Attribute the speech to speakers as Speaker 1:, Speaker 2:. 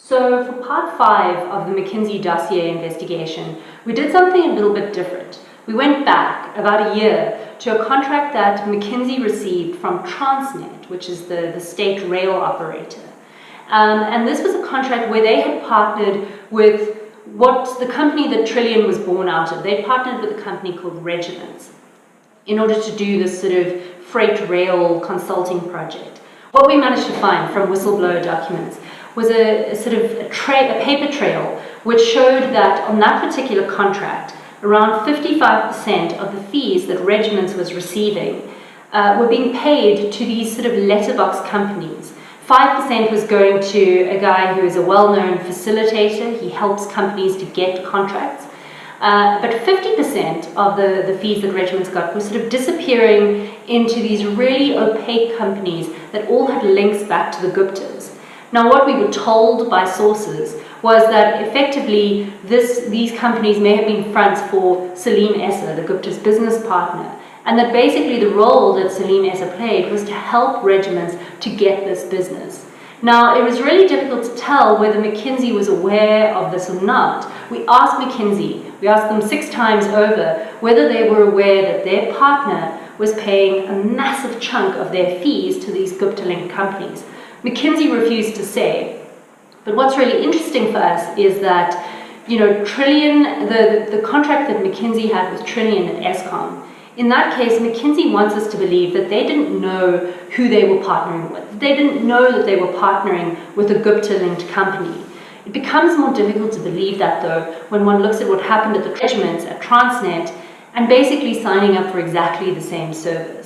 Speaker 1: So for part 5 of the McKinsey dossier investigation, we did something a little bit different. We went back about a year to a contract that McKinsey received from Transnet, which is the state rail operator. And this was a contract where they had partnered with what the company that Trillian was born out of. They partnered with a company called Regiments in order to do this sort of freight rail consulting project. What we managed to find from whistleblower documents was a paper trail which showed that on that particular contract, around 55% of the fees that Regiments was receiving were being paid to these sort of letterbox companies. 5% was going to a guy who is a well-known facilitator. He helps companies to get contracts. But 50% of the fees that Regiments got were sort of disappearing into these really opaque companies that all had links back to the Guptas. Now, what we were told by sources was that effectively these companies may have been fronts for Salim Essa, the Gupta's business partner, and that basically the role that Salim Essa played was to help Regiments to get this business. Now, it was really difficult to tell whether McKinsey was aware of this or not. We asked McKinsey, we asked them 6 times over whether they were aware that their partner was paying a massive chunk of their fees to these Gupta-linked companies. McKinsey refused to say. But what's really interesting for us is that, Trillian, the contract that McKinsey had with Trillian at Eskom, in that case, McKinsey wants us to believe that they didn't know who they were partnering with. They didn't know that they were partnering with a Gupta-linked company. It becomes more difficult to believe that, though, when one looks at what happened at the Regiments, at Transnet, and basically signing up for exactly the same service.